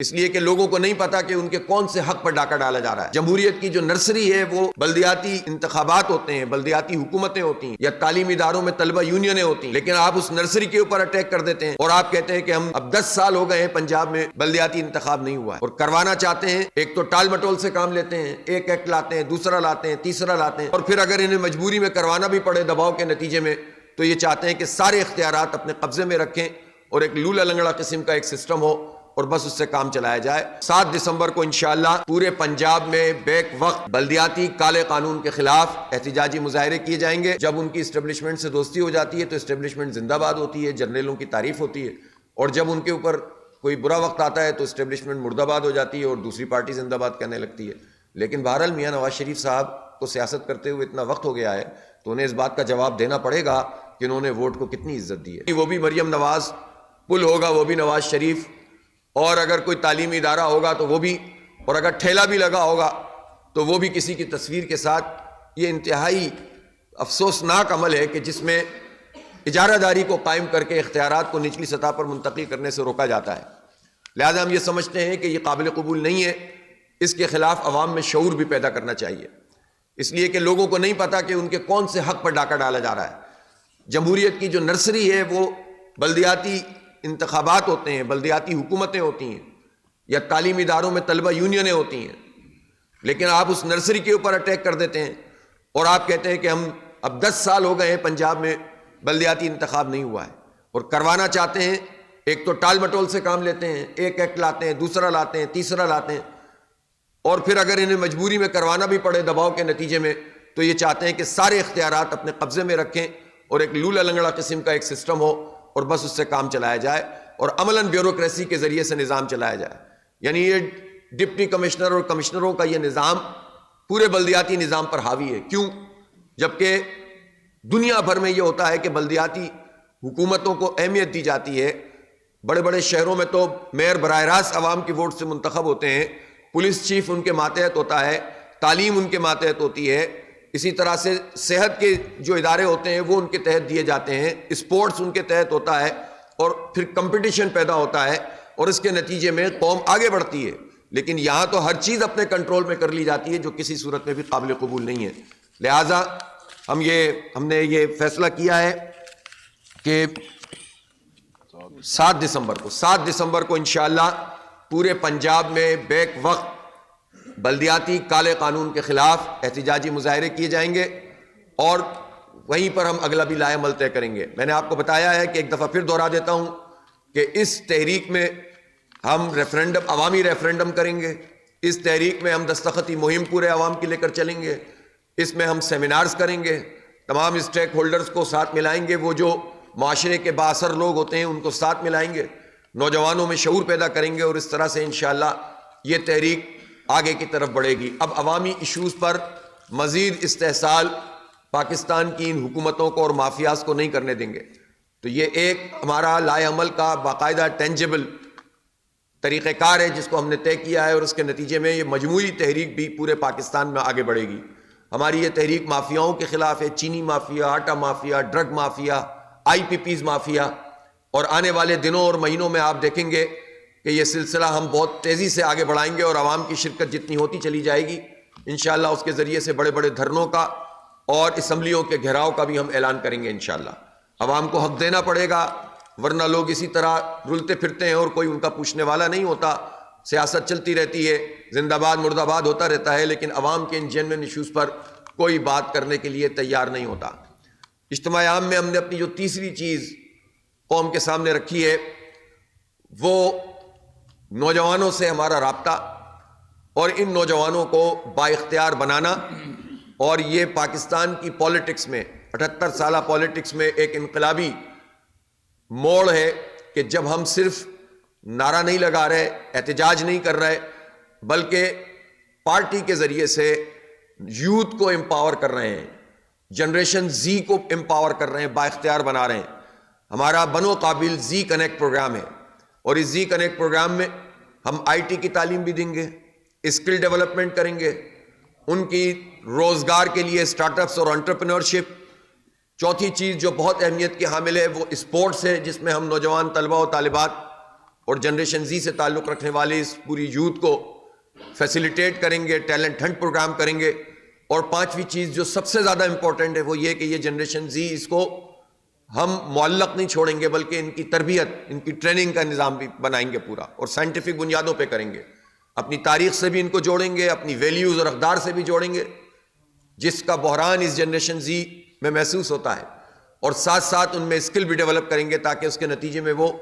اس لیے کہ لوگوں کو نہیں پتا کہ ان کے کون سے حق پر ڈاکہ ڈالا جا رہا ہے۔ جمہوریت کی جو نرسری ہے وہ بلدیاتی انتخابات ہوتے ہیں، بلدیاتی حکومتیں ہوتی ہیں، یا تعلیمی اداروں میں طلبہ یونینیں ہوتی ہیں، لیکن آپ اس نرسری کے اوپر اٹیک کر دیتے ہیں اور آپ کہتے ہیں کہ ہم اب 10 سال ہو گئے ہیں پنجاب میں بلدیاتی انتخاب نہیں ہوا ہے، اور کروانا چاہتے ہیں۔ ایک تو ٹال مٹول سے کام لیتے ہیں، ایک ایکٹ لاتے ہیں، دوسرا لاتے ہیں، تیسرا لاتے ہیں، اور پھر اگر انہیں مجبوری میں کروانا بھی پڑے دباؤ کے نتیجے میں تو یہ چاہتے ہیں کہ سارے اختیارات اپنے قبضے میں رکھیں اور ایک لولا لنگڑا قسم کا ایک سسٹم ہو اور بس اس سے کام چلایا جائے۔ 7 دسمبر کو انشاءاللہ پورے پنجاب میں بیک وقت بلدیاتی کالے قانون کے خلاف احتجاجی مظاہرے کیے جائیں گے۔ جب ان کی اسٹیبلشمنٹ سے دوستی ہو جاتی ہے تو اسٹیبلشمنٹ زندہ باد ہوتی ہے، جرنیلوں کی تعریف ہوتی ہے، اور جب ان کے اوپر کوئی برا وقت آتا ہے تو اسٹیبلشمنٹ مردہ باد ہو جاتی ہے اور دوسری پارٹی زندہ باد کہنے لگتی ہے۔ لیکن بہرحال میاں نواز شریف صاحب کو سیاست کرتے ہوئے اتنا وقت ہو گیا ہے تو انہیں اس بات کا جواب دینا پڑے گا کہ انہوں نے ووٹ کو کتنی عزت دی ہے۔ وہ بھی مریم نواز، پل ہوگا وہ بھی نواز شریف، اور اگر کوئی تعلیمی ادارہ ہوگا تو وہ بھی، اور اگر ٹھیلا بھی لگا ہوگا تو وہ بھی کسی کی تصویر کے ساتھ۔ یہ انتہائی افسوسناک عمل ہے کہ جس میں اجارہ داری کو قائم کر کے اختیارات کو نچلی سطح پر منتقل کرنے سے روکا جاتا ہے۔ لہذا ہم یہ سمجھتے ہیں کہ یہ قابل قبول نہیں ہے، اس کے خلاف عوام میں شعور بھی پیدا کرنا چاہیے، اس لیے کہ لوگوں کو نہیں پتا کہ ان کے کون سے حق پر ڈاکہ ڈالا جا رہا ہے۔ جمہوریت کی جو نرسری ہے وہ بلدیاتی انتخابات ہوتے ہیں، بلدیاتی حکومتیں ہوتی ہیں، یا تعلیمی اداروں میں طلبہ یونینیں ہوتی ہیں، لیکن آپ اس نرسری کے اوپر اٹیک کر دیتے ہیں اور آپ کہتے ہیں کہ ہم اب 10 سال ہو گئے ہیں پنجاب میں بلدیاتی انتخاب نہیں ہوا ہے، اور کروانا چاہتے ہیں۔ ایک تو ٹال مٹول سے کام لیتے ہیں، ایک ایکٹ لاتے ہیں، دوسرا لاتے ہیں، تیسرا لاتے ہیں، اور پھر اگر انہیں مجبوری میں کروانا بھی پڑے دباؤ کے نتیجے میں تو یہ چاہتے ہیں کہ سارے اختیارات اپنے قبضے میں رکھیں اور ایک لولا لنگڑا قسم کا ایک سسٹم ہو اور بس اس سے کام چلایا جائے، اور عملاً بیوروکریسی کے ذریعے سے نظام چلایا جائے۔ یعنی یہ ڈپٹی کمشنر اور کمشنروں کا یہ نظام پورے بلدیاتی نظام پر حاوی ہے۔ کیوں؟ جبکہ دنیا بھر میں یہ ہوتا ہے کہ بلدیاتی حکومتوں کو اہمیت دی جاتی ہے۔ بڑے بڑے شہروں میں تو میئر براہ راست عوام کی ووٹ سے منتخب ہوتے ہیں، پولیس چیف ان کے ماتحت ہوتا ہے، تعلیم ان کے ماتحت ہوتی ہے، اسی طرح سے صحت کے جو ادارے ہوتے ہیں وہ ان کے تحت دیے جاتے ہیں، اسپورٹس ان کے تحت ہوتا ہے، اور پھر کمپٹیشن پیدا ہوتا ہے اور اس کے نتیجے میں قوم آگے بڑھتی ہے۔ لیکن یہاں تو ہر چیز اپنے کنٹرول میں کر لی جاتی ہے جو کسی صورت میں بھی قابل قبول نہیں ہے۔ لہٰذا ہم نے یہ فیصلہ کیا ہے کہ 7 دسمبر کو انشاءاللہ پورے پنجاب میں بیک وقت بلدیاتی کالے قانون کے خلاف احتجاجی مظاہرے کیے جائیں گے، اور وہیں پر ہم اگلا بھی لائے عمل طے کریں گے۔ میں نے آپ کو بتایا ہے کہ ایک دفعہ پھر دوہرا دیتا ہوں کہ اس تحریک میں ہم عوامی ریفرنڈم کریں گے، اس تحریک میں ہم دستخطی مہم پورے عوام کی لے کر چلیں گے، اس میں ہم سیمینارز کریں گے، تمام اسٹیک ہولڈرز کو ساتھ ملائیں گے، وہ جو معاشرے کے بااثر لوگ ہوتے ہیں ان کو ساتھ ملائیں گے، نوجوانوں میں شعور پیدا کریں گے، اور اس طرح سے انشاءاللہ یہ تحریک آگے کی طرف بڑھے گی۔ اب عوامی ایشوز پر مزید استحصال پاکستان کی ان حکومتوں کو اور مافیاز کو نہیں کرنے دیں گے۔ تو یہ ایک ہمارا لائے عمل کا باقاعدہ ٹینجبل طریقہ کار ہے جس کو ہم نے طے کیا ہے، اور اس کے نتیجے میں یہ مجموعی تحریک بھی پورے پاکستان میں آگے بڑھے گی۔ ہماری یہ تحریک مافیاؤں کے خلاف ہے، چینی مافیا، آٹا مافیا، ڈرگ مافیا، آئی پی پیز مافیا، اور آنے والے دنوں اور مہینوں میں آپ دیکھیں گے کہ یہ سلسلہ ہم بہت تیزی سے آگے بڑھائیں گے، اور عوام کی شرکت جتنی ہوتی چلی جائے گی انشاءاللہ اس کے ذریعے سے بڑے بڑے دھرنوں کا اور اسمبلیوں کے گھیراؤ کا بھی ہم اعلان کریں گے انشاءاللہ۔ عوام کو حق دینا پڑے گا، ورنہ لوگ اسی طرح رلتے پھرتے ہیں اور کوئی ان کا پوچھنے والا نہیں ہوتا، سیاست چلتی رہتی ہے، زندہ باد مردہ باد ہوتا رہتا ہے، لیکن عوام کے ان جینوئن ایشوز پر کوئی بات کرنے کے لیے تیار نہیں ہوتا۔ اجتماع عام میں ہم نے اپنی جو تیسری چیز قوم کے سامنے رکھی ہے وہ نوجوانوں سے ہمارا رابطہ، اور ان نوجوانوں کو بااختیار بنانا، اور یہ پاکستان کی پالیٹکس میں 78 سالہ پالیٹکس میں ایک انقلابی موڑ ہے کہ جب ہم صرف نعرہ نہیں لگا رہے، احتجاج نہیں کر رہے، بلکہ پارٹی کے ذریعے سے یوتھ کو امپاور کر رہے ہیں، جنریشن زی کو امپاور کر رہے ہیں، بااختیار بنا رہے ہیں۔ ہمارا بنو قابل زی کنیکٹ پروگرام ہے، اور اس زی کنیکٹ پروگرام میں ہم آئی ٹی کی تعلیم بھی دیں گے، اسکل ڈیولپمنٹ کریں گے، ان کی روزگار کے لیے سٹارٹ اپس اور انٹرپرینورشپ۔ چوتھی چیز جو بہت اہمیت کی حامل ہے وہ اسپورٹس ہے، جس میں ہم نوجوان طلبہ و طالبات اور جنریشن زی سے تعلق رکھنے والے اس پوری یوتھ کو فیسیلیٹیٹ کریں گے، ٹیلنٹ ہنٹ پروگرام کریں گے. اور پانچویں چیز جو سب سے زیادہ امپورٹنٹ ہے وہ یہ کہ یہ جنریشن زی، اس کو ہم معلق نہیں چھوڑیں گے بلکہ ان کی تربیت، ان کی ٹریننگ کا نظام بھی بنائیں گے پورا، اور سائنٹیفک بنیادوں پہ کریں گے. اپنی تاریخ سے بھی ان کو جوڑیں گے، اپنی ویلیوز اور اقدار سے بھی جوڑیں گے، جس کا بحران اس جنریشن زی میں محسوس ہوتا ہے. اور ساتھ ساتھ ان میں اسکل بھی ڈیولپ کریں گے تاکہ اس کے نتیجے میں وہ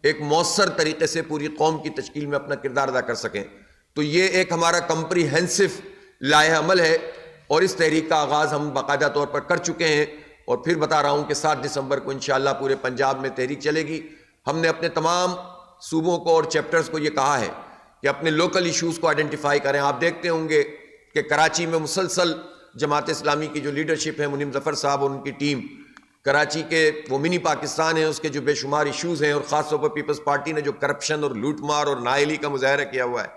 ایک مؤثر طریقے سے پوری قوم کی تشکیل میں اپنا کردار ادا کر سکیں. تو یہ ایک ہمارا کمپریہنسو لائحہ عمل ہے، اور اس تحریک کا آغاز ہم باقاعدہ طور پر کر چکے ہیں. اور پھر بتا رہا ہوں کہ 7 دسمبر کو انشاءاللہ پورے پنجاب میں تحریک چلے گی. ہم نے اپنے تمام صوبوں کو اور چیپٹرز کو یہ کہا ہے کہ اپنے لوکل ایشوز کو آئیڈینٹیفائی کریں. آپ دیکھتے ہوں گے کہ کراچی میں مسلسل جماعت اسلامی کی جو لیڈرشپ ہے، منیم ظفر صاحب اور ان کی ٹیم، کراچی کے وہ منی پاکستان ہے، اس کے جو بے شمار ایشوز ہیں، اور خاص طور پر پیپلز پارٹی نے جو کرپشن اور لوٹ مار اور نااہلی کا مظاہرہ کیا ہوا ہے،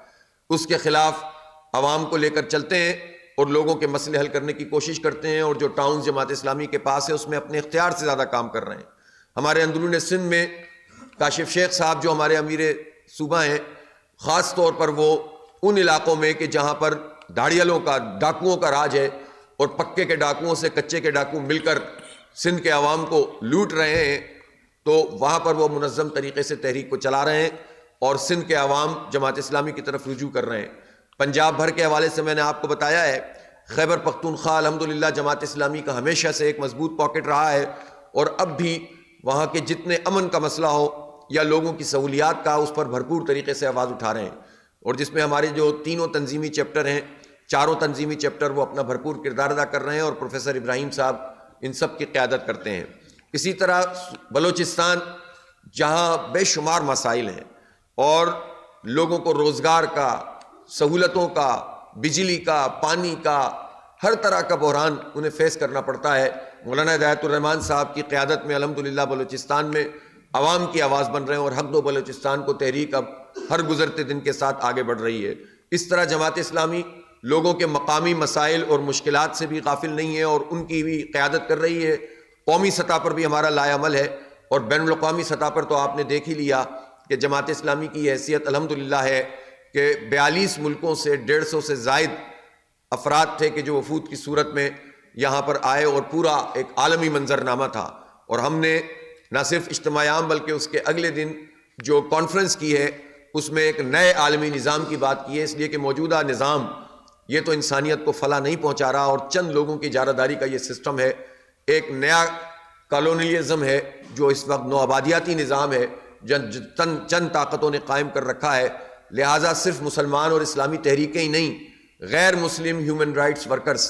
اس کے خلاف عوام کو لے کر چلتے ہیں اور لوگوں کے مسئلے حل کرنے کی کوشش کرتے ہیں. اور جو ٹاؤنز جماعت اسلامی کے پاس ہے اس میں اپنے اختیار سے زیادہ کام کر رہے ہیں. ہمارے اندرون سندھ میں کاشف شیخ صاحب جو ہمارے امیر صوبہ ہیں، خاص طور پر وہ ان علاقوں میں کہ جہاں پر دھاڑیالوں کا، ڈاکوؤں کا راج ہے، اور پکے کے ڈاکوؤں سے کچے کے ڈاکو مل کر سندھ کے عوام کو لوٹ رہے ہیں، تو وہاں پر وہ منظم طریقے سے تحریک کو چلا رہے ہیں اور سندھ کے عوام جماعت اسلامی کی طرف رجوع کر رہے ہیں. پنجاب بھر کے حوالے سے میں نے آپ کو بتایا ہے، خیبر پختونخوا الحمدللہ جماعت اسلامی کا ہمیشہ سے ایک مضبوط پاکٹ رہا ہے، اور اب بھی وہاں کے جتنے امن کا مسئلہ ہو یا لوگوں کی سہولیات کا، اس پر بھرپور طریقے سے آواز اٹھا رہے ہیں. اور جس میں ہمارے جو تینوں تنظیمی چیپٹر ہیں، چاروں تنظیمی چیپٹر وہ اپنا بھرپور کردار ادا کر رہے ہیں، اور پروفیسر ابراہیم صاحب ان سب کی قیادت کرتے ہیں. اسی طرح بلوچستان، جہاں بے شمار مسائل ہیں اور لوگوں کو روزگار کا، سہولتوں کا، بجلی کا، پانی کا، ہر طرح کا بحران انہیں فیس کرنا پڑتا ہے. مولانا ہدایت الرحمان صاحب کی قیادت میں الحمدللہ بلوچستان میں عوام کی آواز بن رہے ہیں، اور حق دو بلوچستان کو تحریک اب ہر گزرتے دن کے ساتھ آگے بڑھ رہی ہے. اس طرح جماعت اسلامی لوگوں کے مقامی مسائل اور مشکلات سے بھی غافل نہیں ہے، اور ان کی بھی قیادت کر رہی ہے. قومی سطح پر بھی ہمارا لائحہ عمل ہے، اور بین الاقوامی سطح پر تو آپ نے دیکھ ہی لیا کہ جماعت اسلامی کی حیثیت الحمدللہ ہے کہ 42 ملکوں سے 150 سے زائد افراد تھے کہ جو وفود کی صورت میں یہاں پر آئے، اور پورا ایک عالمی منظرنامہ تھا. اور ہم نے نہ صرف اجتماع عام بلکہ اس کے اگلے دن جو کانفرنس کی ہے اس میں ایک نئے عالمی نظام کی بات کی ہے، اس لیے کہ موجودہ نظام یہ تو انسانیت کو فلاح نہیں پہنچا رہا، اور چند لوگوں کی اجارہ داری کا یہ سسٹم ہے. ایک نیا کالونیلزم ہے جو اس وقت نوآبادیاتی نظام ہے، چند طاقتوں نے قائم کر رکھا ہے. لہٰذا صرف مسلمان اور اسلامی تحریکیں ہی نہیں، غیر مسلم ہیومن رائٹس ورکرز،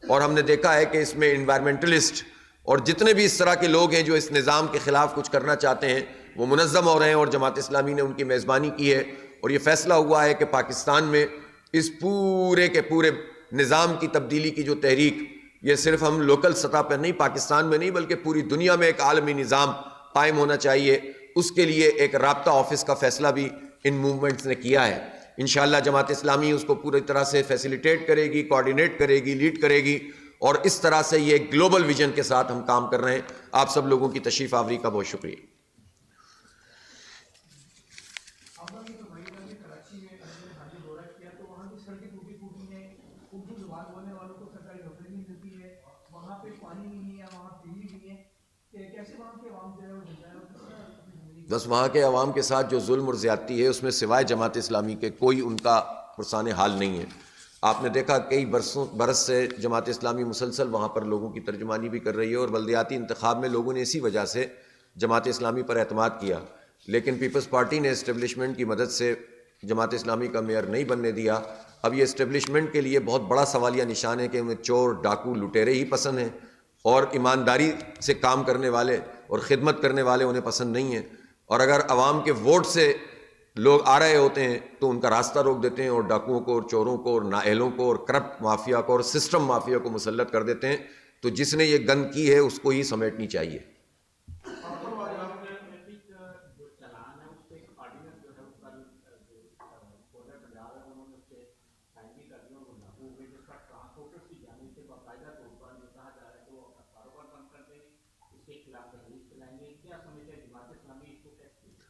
اور ہم نے دیکھا ہے کہ اس میں انوائرمنٹلسٹ اور جتنے بھی اس طرح کے لوگ ہیں جو اس نظام کے خلاف کچھ کرنا چاہتے ہیں وہ منظم ہو رہے ہیں، اور جماعت اسلامی نے ان کی میزبانی کی ہے. اور یہ فیصلہ ہوا ہے کہ پاکستان میں اس پورے کے پورے نظام کی تبدیلی کی جو تحریک، یہ صرف ہم لوکل سطح پر نہیں، پاکستان میں نہیں، بلکہ پوری دنیا میں ایک عالمی نظام قائم ہونا چاہیے. اس کے لیے ایک رابطہ آفس کا فیصلہ بھی ان موومنٹس نے کیا ہے. انشاءاللہ جماعت اسلامی اس کو پوری طرح سے فیسیلیٹیٹ کرے گی، کوآرڈینیٹ کرے گی، لیڈ کرے گی، اور اس طرح سے یہ ایک گلوبل ویژن کے ساتھ ہم کام کر رہے ہیں. آپ سب لوگوں کی تشریف آوری کا بہت شکریہ. بس وہاں کے عوام کے ساتھ جو ظلم اور زیادتی ہے اس میں سوائے جماعت اسلامی کے کوئی ان کا پرسان حال نہیں ہے. آپ نے دیکھا کئی برس سے جماعت اسلامی مسلسل وہاں پر لوگوں کی ترجمانی بھی کر رہی ہے، اور بلدیاتی انتخاب میں لوگوں نے اسی وجہ سے جماعت اسلامی پر اعتماد کیا. لیکن پیپلز پارٹی نے اسٹیبلشمنٹ کی مدد سے جماعت اسلامی کا میئر نہیں بننے دیا. اب یہ اسٹیبلشمنٹ کے لیے بہت بڑا سوالیہ نشان ہے کہ انہیں چور، ڈاکو، لٹیرے ہی پسند ہیں، اور ایمانداری سے کام کرنے والے اور خدمت کرنے والے انہیں پسند نہیں ہیں. اور اگر عوام کے ووٹ سے لوگ آ رہے ہوتے ہیں تو ان کا راستہ روک دیتے ہیں، اور ڈاکوؤں کو اور چوروں کو اور نااہلوں کو اور کرپٹ مافیا کو اور سسٹم مافیا کو مسلط کر دیتے ہیں. تو جس نے یہ گند کی ہے اس کو ہی سمیٹنی چاہیے.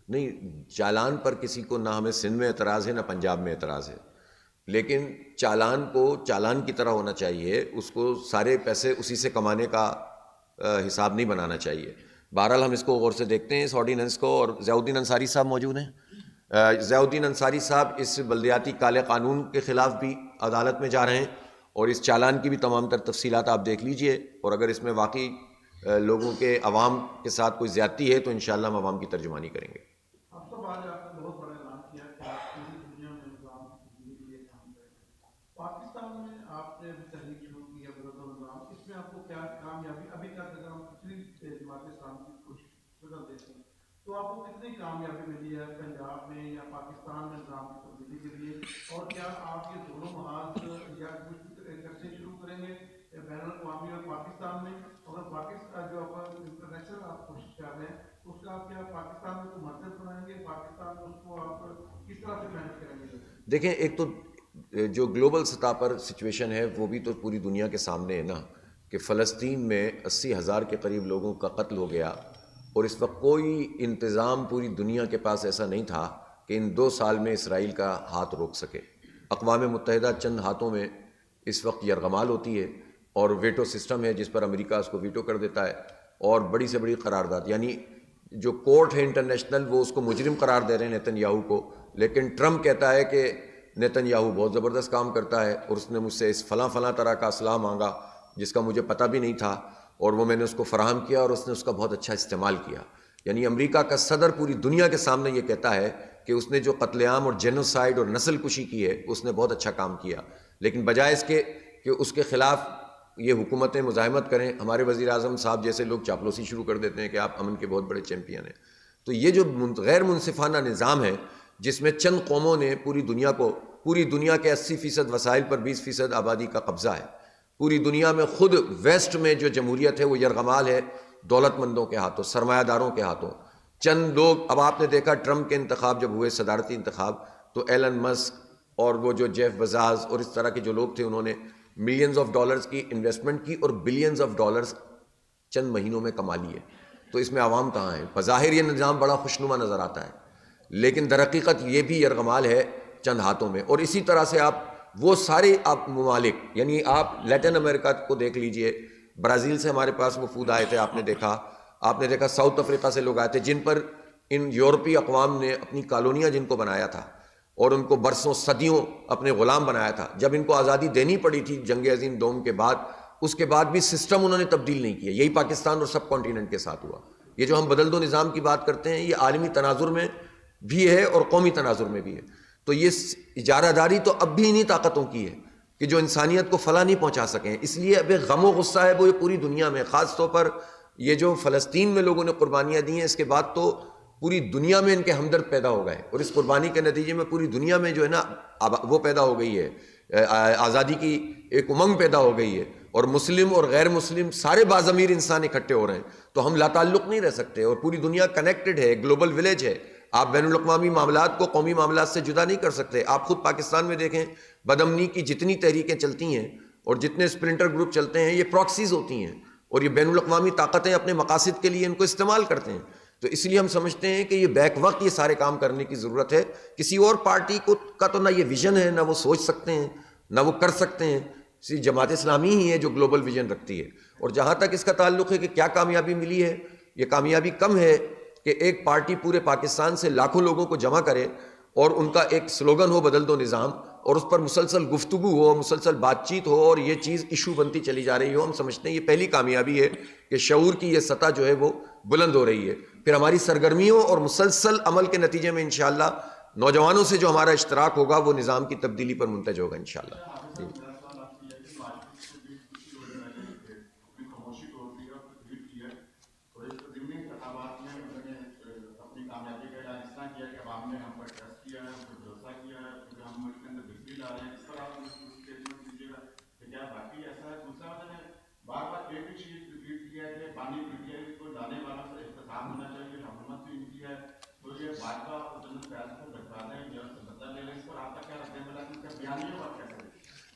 نہیں، چالان پر کسی کو نہ ہمیں سندھ میں اعتراض ہے نہ پنجاب میں اعتراض ہے، لیکن چالان کو چالان کی طرح ہونا چاہیے، اس کو سارے پیسے اسی سے کمانے کا حساب نہیں بنانا چاہیے۔ بہرحال ہم اس کو غور سے دیکھتے ہیں اس آرڈیننس کو، اور ضیاء الدین انصاری صاحب موجود ہیں۔ ضیاء الدین انصاری صاحب اس بلدیاتی کالے قانون کے خلاف بھی عدالت میں جا رہے ہیں، اور اس چالان کی بھی تمام تر تفصیلات آپ دیکھ لیجئے، اور اگر اس میں واقعی لوگوں کے عوام کے ساتھ کوئی زیادتی ہے تو انشاءاللہ ہم عوام کی ترجمانی کریں گے۔ اب تو آج آپ نے بہت بڑا اعلان کیا کہ آپ پوری دنیا میں نظام کی تبدیلی کے لیے کام کریں گے۔ پاکستان میں آپ نے ابھی تحریک شروع کی ہے بدل دو نظام، اس میں آپ کو کیا کامیابی ابھی تک، اگر ہم پچھلی جماعت اسلام کی کچھ بدل دیتے ہیں تو آپ کو کتنی کامیابی ملی ہے پنجاب میں یا پاکستان میں نظام کی تبدیلی کے لیے؟ اور کیا آپ یہ دونوں محاذ یا کچھ کرنے شروع کریں گے بین الاقوامی اور پاکستان میں؟ اگر پاکستان جو آپ انٹرنیشنل آپ کوشش کر رہے ہیں اس کا آپ کیا پاکستان میں کو مرکز بنائیں گے؟ پاکستان میں اس کو آپ کس طرح سے مینج کریں گے؟ دیکھیں، ایک تو جو گلوبل سطح پر سچویشن ہے وہ بھی تو پوری دنیا کے سامنے ہے نا، کہ فلسطین میں 80,000 کے قریب لوگوں کا قتل ہو گیا، اور اس وقت کوئی انتظام پوری دنیا کے پاس ایسا نہیں تھا کہ ان 2 سال میں اسرائیل کا ہاتھ روک سکے۔ اقوام متحدہ چند ہاتھوں میں اس وقت یرغمال ہوتی ہے، اور ویٹو سسٹم ہے جس پر امریکہ اس کو ویٹو کر دیتا ہے، اور بڑی سے بڑی قرارداد، یعنی جو کورٹ ہے انٹرنیشنل وہ اس کو مجرم قرار دے رہے ہیں نیتن یاہو کو، لیکن ٹرمپ کہتا ہے کہ نیتن یاہو بہت زبردست کام کرتا ہے، اور اس نے مجھ سے اس فلاں فلاں طرح کا اسلحہ مانگا جس کا مجھے پتہ بھی نہیں تھا، اور وہ میں نے اس کو فراہم کیا، اور اس نے اس کا بہت اچھا استعمال کیا۔ یعنی امریکہ کا صدر پوری دنیا کے سامنے یہ کہتا ہے کہ اس نے جو قتل عام اور جینوسائیڈ اور نسل کشی کی ہے اس نے بہت اچھا کام کیا، لیکن بجائے اس کے کہ اس کے خلاف یہ حکومتیں مزاحمت کریں، ہمارے وزیر اعظم صاحب جیسے لوگ چاپلوسی شروع کر دیتے ہیں کہ آپ امن کے بہت بڑے چیمپئن ہیں۔ تو یہ جو غیر منصفانہ نظام ہے جس میں چند قوموں نے پوری دنیا کے 80% وسائل پر 20% آبادی کا قبضہ ہے، پوری دنیا میں خود ویسٹ میں جو جمہوریت ہے وہ یرغمال ہے دولت مندوں کے ہاتھوں، سرمایہ داروں کے ہاتھوں۔ چند لوگ، اب آپ نے دیکھا ٹرمپ کے انتخاب جب ہوئے، صدارتی انتخاب، تو ایلن مسک اور وہ جو جیف بزاز اور اس طرح کے جو لوگ تھے انہوں نے ملینز آف ڈالرز کی انویسٹمنٹ کی اور بلینز آف ڈالرز چند مہینوں میں کما لیے۔ تو اس میں عوام کہاں ہیں؟ بظاہر یہ نظام بڑا خوشنما نظر آتا ہے، لیکن در حقیقت یہ بھی یرغمال ہے چند ہاتھوں میں۔ اور اسی طرح سے آپ وہ سارے آپ ممالک، یعنی آپ لیٹن امریکہ کو دیکھ لیجئے، برازیل سے ہمارے پاس وفود آئے تھے، آپ نے دیکھا ساؤتھ افریقہ سے لوگ آئے تھے جن پر ان یورپی اقوام نے اپنی کالونیاں جن کو بنایا تھا اور ان کو برسوں صدیوں اپنے غلام بنایا تھا، جب ان کو آزادی دینی پڑی تھی جنگ عظیم دوم کے بعد، اس کے بعد بھی سسٹم انہوں نے تبدیل نہیں کیا۔ یہی پاکستان اور سب کانٹیننٹ کے ساتھ ہوا۔ یہ جو ہم بدل دو نظام کی بات کرتے ہیں یہ عالمی تناظر میں بھی ہے اور قومی تناظر میں بھی ہے۔ تو یہ اجارہ داری تو اب بھی انہی طاقتوں کی ہے کہ جو انسانیت کو فلاح نہیں پہنچا سکیں، اس لیے اب ایک غم و غصہ ہے وہ پوری دنیا میں، خاص طور پر یہ جو فلسطین میں لوگوں نے قربانیاں دی ہیں، اس کے بعد تو پوری دنیا میں ان کے ہمدرد پیدا ہو گئے، اور اس قربانی کے نتیجے میں پوری دنیا میں جو ہے نا وہ پیدا ہو گئی ہے، آزادی کی ایک امنگ پیدا ہو گئی ہے، اور مسلم اور غیر مسلم سارے باضمیر انسان اکٹھے ہو رہے ہیں۔ تو ہم لا تعلق نہیں رہ سکتے، اور پوری دنیا کنیکٹڈ ہے، گلوبل ولیج ہے۔ آپ بین الاقوامی معاملات کو قومی معاملات سے جدا نہیں کر سکتے۔ آپ خود پاکستان میں دیکھیں، بدامنی کی جتنی تحریکیں چلتی ہیں اور جتنے اسپلنٹر گروپ چلتے ہیں یہ پراکسیز ہوتی ہیں، اور یہ بین الاقوامی طاقتیں اپنے مقاصد کے لیے ان کو استعمال کرتے ہیں۔ تو اس لیے ہم سمجھتے ہیں کہ یہ بیک وقت یہ سارے کام کرنے کی ضرورت ہے۔ کسی اور پارٹی کا تو نہ یہ ویژن ہے، نہ وہ سوچ سکتے ہیں، نہ وہ کر سکتے ہیں۔ جماعت اسلامی ہی ہے جو گلوبل ویژن رکھتی ہے۔ اور جہاں تک اس کا تعلق ہے کہ کیا کامیابی ملی ہے، یہ کامیابی کم ہے کہ ایک پارٹی پورے پاکستان سے لاکھوں لوگوں کو جمع کرے اور ان کا ایک سلوگن ہو بدل دو نظام، اور اس پر مسلسل گفتگو ہو، مسلسل بات چیت ہو، اور یہ چیز ایشو بنتی چلی جا رہی ہو۔ ہم سمجھتے ہیں یہ پہلی کامیابی ہے کہ شعور کی یہ سطح جو ہے وہ بلند ہو رہی ہے۔ پھر ہماری سرگرمیوں اور مسلسل عمل کے نتیجے میں انشاءاللہ نوجوانوں سے جو ہمارا اشتراک ہوگا وہ نظام کی تبدیلی پر منتج ہوگا انشاءاللہ۔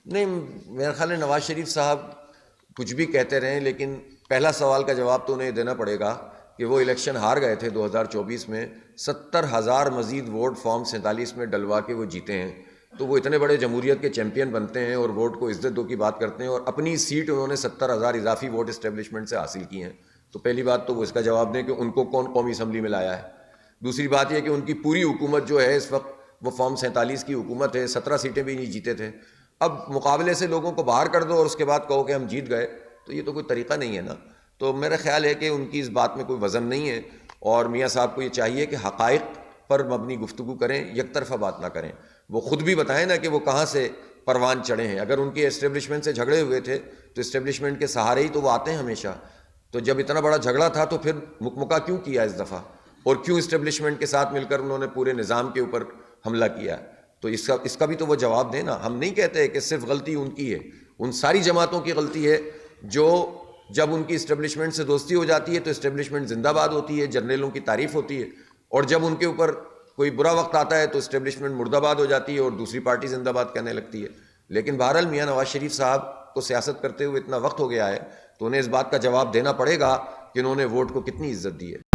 نہیں، میرا خیال ہے نواز شریف صاحب کچھ بھی کہتے رہیں، لیکن پہلا سوال کا جواب تو انہیں دینا پڑے گا کہ وہ الیکشن ہار گئے تھے 2024 میں، 70,000 مزید ووٹ فارم 47 میں ڈلوا کے وہ جیتے ہیں، تو وہ اتنے بڑے جمہوریت کے چیمپئن بنتے ہیں اور ووٹ کو عزت دو کی بات کرتے ہیں، اور اپنی سیٹ انہوں نے 70,000 اضافی ووٹ اسٹیبلشمنٹ سے حاصل کی ہیں. تو پہلی بات تو وہ اس کا جواب دیں کہ ان کو کون قومی اسمبلی میں لایا ہے. دوسری بات یہ کہ ان کی پوری حکومت جو ہے اس وقت وہ فارم 47 کی حکومت ہے، 17 سیٹیں بھی نہیں جیتے تھے. اب مقابلے سے لوگوں کو باہر کر دو اور اس کے بعد کہو کہ ہم جیت گئے، تو یہ تو کوئی طریقہ نہیں ہے نا. تو میرا خیال ہے کہ ان کی اس بات میں کوئی وزن نہیں ہے، اور میاں صاحب کو یہ چاہیے کہ حقائق پر مبنی گفتگو کریں، یک طرفہ بات نہ کریں. وہ خود بھی بتائیں نا کہ وہ کہاں سے پروان چڑھے ہیں. اگر ان کے اسٹیبلشمنٹ سے جھگڑے ہوئے تھے تو اسٹیبلشمنٹ کے سہارے ہی تو وہ آتے ہیں ہمیشہ. تو جب اتنا بڑا جھگڑا تھا تو پھر مکمکہ کیوں کیا اس دفعہ، اور کیوں اسٹیبلشمنٹ کے ساتھ مل کر انہوں نے پورے نظام کے اوپر حملہ کیا؟ تو اس کا بھی تو وہ جواب دیں نا. ہم نہیں کہتے کہ صرف غلطی ان کی ہے، ان ساری جماعتوں کی غلطی ہے جو جب ان کی اسٹیبلشمنٹ سے دوستی ہو جاتی ہے تو اسٹیبلشمنٹ زندہ باد ہوتی ہے، جرنیلوں کی تعریف ہوتی ہے، اور جب ان کے اوپر کوئی برا وقت آتا ہے تو اسٹیبلشمنٹ مردہ باد ہو جاتی ہے اور دوسری پارٹی زندہ باد کہنے لگتی ہے. لیکن بہرحال میاں نواز شریف صاحب کو سیاست کرتے ہوئے اتنا وقت ہو گیا ہے تو انہیں اس بات کا جواب دینا پڑے گا کہ انہوں نے ووٹ کو کتنی عزت دی ہے.